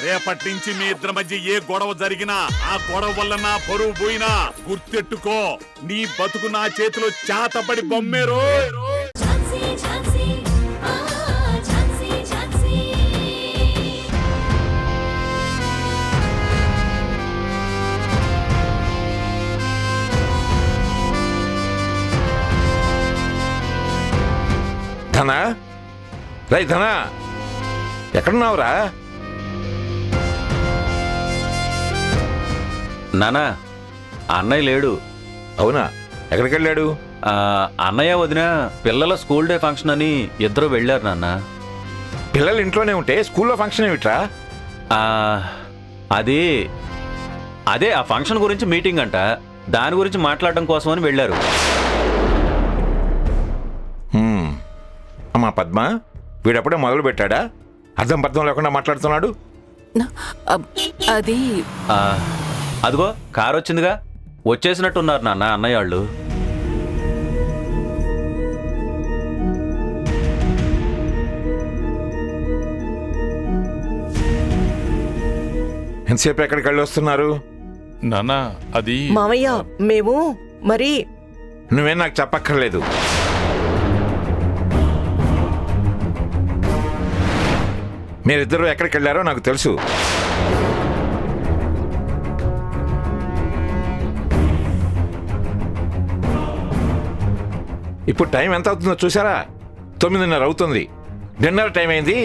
రేపటి నుంచి మీ ఇద్దరి మధ్య ఏ గొడవ జరిగినా ఆ గొడవ వల్ల నా పరువు పోయినా గుర్తెట్టుకో, నీ బతుకు నా చేతిలో చాతపడి బొమ్మేరో. ధనా, రై ధనా, ఎక్కడున్నావురా? నానా, అన్నయ్య లేడు. అవునా, ఎక్కడికి వెళ్ళాడు? అన్నయ్య వదిన పిల్లల స్కూల్ డే ఫంక్షన్ అని ఇద్దరు వెళ్ళారు నాన్న. పిల్లలు ఇంట్లోనే ఉంటే స్కూల్లో ఫంక్షన్ ఏమిట్రా? అదే ఆ ఫంక్షన్ గురించి మీటింగ్ అంట, దాని గురించి మాట్లాడడం కోసమని వెళ్ళారు. అమ్మా పద్మ, వీడప్పుడే మొదలు పెట్టాడా? అర్థం పర్థం లేకుండా మాట్లాడుతున్నాడు. అది అదిగో కారు వచ్చిందిగా, వచ్చేసినట్టున్నారు నాన్న అన్నయ్య వాళ్ళు. ఎంతసేపు ఎక్కడికి వెళ్ళి వస్తున్నారు? నాన్న అది మామయ్య, మేము మరి నువ్వేం నాకు చెప్పక్కర్లేదు. మీరిద్దరూ ఎక్కడికి వెళ్ళారో నాకు తెలుసు. ఇప్పుడు టైం ఎంత అవుతుందో చూసారా? 9:30 అవుతుంది. డిన్నర్ టైం అయింది.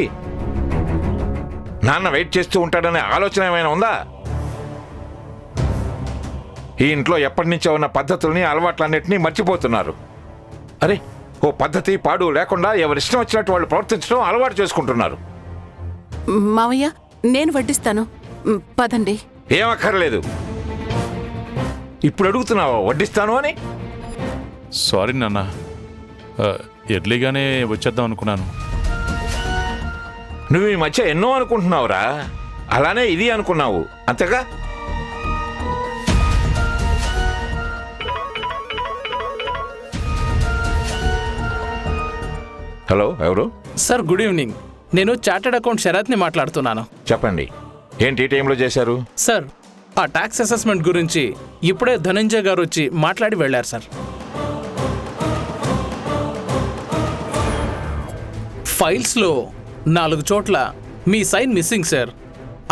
నాన్న వెయిట్ చేస్తూ ఉంటాడనే ఆలోచన ఏమైనా ఉందా? ఈ ఇంట్లో ఎప్పటి నుంచో ఉన్న పద్ధతుల్ని, అలవాట్లన్నింటినీ మర్చిపోతున్నారు. అరే, ఓ పద్ధతి పాడు లేకుండా ఎవరిష్టం వచ్చినట్టు వాళ్ళు ప్రవర్తించడం అలవాటు చేసుకుంటున్నారు. మామయ్య, నేను వడ్డిస్తాను, పదండి. ఏమక్కర్లేదు. ఇప్పుడు అడుగుతున్నావా వడ్డిస్తాను అని? సారీ నాన్న, ఎర్లీగానే వచ్చేద్దాం అనుకున్నాను. నువ్వు ఈ మధ్య ఎన్నో అనుకుంటున్నావురా, అలానే ఇది అనుకున్నావు అంతేగా? హలో, ఎవరు? Sir, good evening. నేను చార్టెడ్ అకౌంట్ శరత్ని మాట్లాడుతున్నాను. చెప్పండి, ఏంటి ఈ టైంలో చేశారు? సార్, ఆ ట్యాక్స్ అసెస్మెంట్ గురించి ఇప్పుడే ధనంజయ్ గారు వచ్చి మాట్లాడి వెళ్ళారు సార్. ఫైల్స్లో 4 చోట్ల మీ సైన్ మిస్సింగ్ సార్.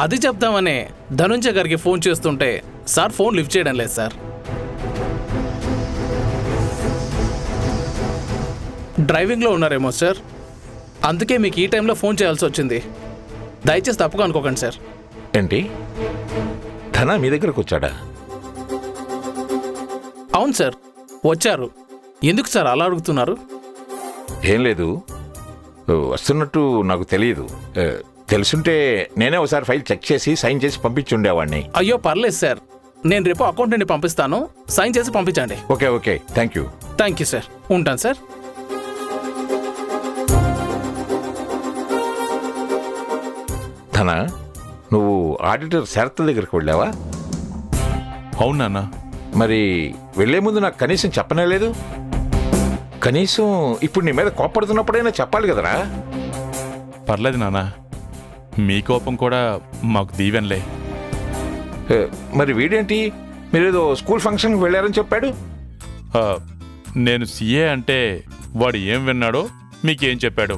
అది చెప్దామనే ధనంజయ్ గారికి ఫోన్ చేస్తుంటే సార్ ఫోన్ లిఫ్ట్ చేయడం లేదు సార్. డ్రైవింగ్లో ఉన్నారేమో సార్, అందుకే మీకు ఈ టైంలో ఫోన్ చేయాల్సి వచ్చింది. దయచేసి తప్పుగా అనుకోకండి సార్. ఏంటి, ధన మీ దగ్గరకు వచ్చాడా? అవును సార్, వచ్చారు. ఎందుకు సార్ అలా అడుగుతున్నారు? ఏం లేదు, వస్తున్నట్టు నాకు తెలియదు. తెలుసుంటే నేనే ఒకసారి ఫైల్ చెక్ చేసి సైన్ చేసి పంపించి ఉండేవాడిని. అయ్యో పర్లేదు సార్, నేను రేపు అకౌంటెంట్ని పంపిస్తాను, సైన్ చేసి పంపించండి. Okay okay, thank you. Thank you sir, ఉంటాను సార్. ధన, నువ్వు ఆడిటర్ శరత్ దగ్గరికి వెళ్ళావా? అవును నాన్న. మరి వెళ్లే ముందు నాకు కనీసం చెప్పనే లేదు. కనీసం ఇప్పుడు నీ మీద కోపడుతున్నప్పుడైనా చెప్పాలి కదరా? పర్లేదు నాన్న, మీ కోపం కూడా మాకు దీవెనలే. మరి వీడేంటి, మీరేదో స్కూల్ ఫంక్షన్కి వెళ్ళారని చెప్పాడు. నేను సీఏ అంటే వాడు ఏం విన్నాడో మీకేం చెప్పాడు?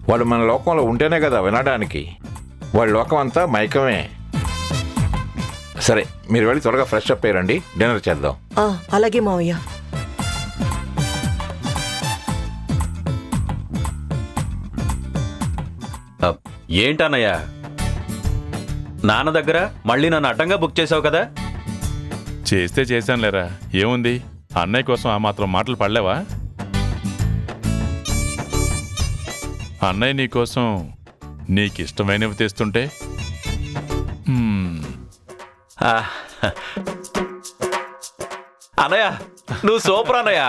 వాడు మన లోకంలో ఉంటేనే కదా వినడానికి. వాడి లోకం అంతా మైకమే. సరే, మీరు వెళ్ళి త్వరగా ఫ్రెష్ అప్ అయ్యారండి, డిన్నర్ చేద్దాం. అలాగే మావయ్య. ఏంటన్నయ్య, నాన్న దగ్గర మళ్ళీ నన్ను అడ్డంగా బుక్ చేసావు కదా? చేస్తే చేశానులేరా, ఏముంది? అన్నయ్య కోసం ఆ మాత్రం మాటలు పడలేవా? అన్నయ్య నీకోసం నీకిష్టమైనవి తెస్తుంటే అన్నయ్య, నువ్వు సూపర్ అన్నయ్య,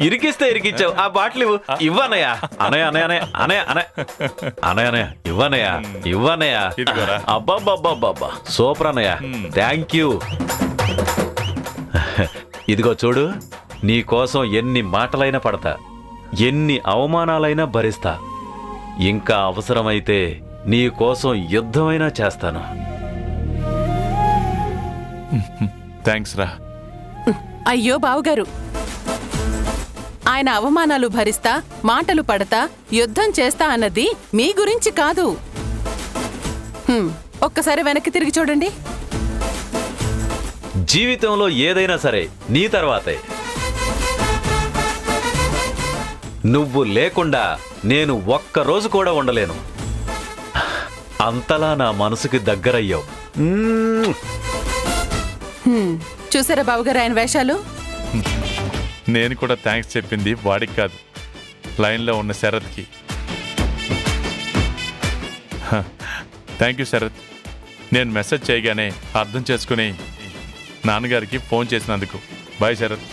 ఇరికిస్తే ఇరికిచ్చావు. ఆ బాటిల్ ఇవ్వన్నయ్య. అన్నయ్య అన్నయ్య అన్నయ్య అన్నయ్య అన్నయ్య అన్నయ్య ఇవ్వన్నయ్య ఇవ్వన్నయ్య. అబ్బాబ్బాబ్బాబ్బా, సూపర్ అన్నయ్య, థ్యాంక్ యూ. ఇదిగో చూడు, నీ కోసం ఎన్ని మాటలైనా పడతా, ఎన్ని అవమానాలైనా భరిస్తా, ఇంకా అవసరమైతే నీ కోసం యుద్ధమైనా చేస్తాను. థ్యాంక్స్ రా. అయ్యో బావగారు, ఆయన అవమానాలు భరిస్తా మాటలు పడతా యుద్ధం చేస్తా అన్నది మీ గురించి కాదు. ఒక్కసారి వెనక్కి తిరిగి చూడండి. జీవితంలో ఏదైనా సరే నీ తర్వాతే. నువ్వు లేకుండా నేను ఒక్కరోజు కూడా ఉండలేను. అంతలా నా మనసుకి దగ్గరయ్యావు. చూసారా బావగారు ఆయన వేషాలు? నేను కూడా థ్యాంక్స్ చెప్పింది వాడికి కాదు, లైన్లో ఉన్న శరత్కి. Thank you Sarath. నేను మెసేజ్ చేయగానే అర్థం చేసుకుని నాన్నగారికి ఫోన్ చేసినందుకు. బాయ్ శరత్.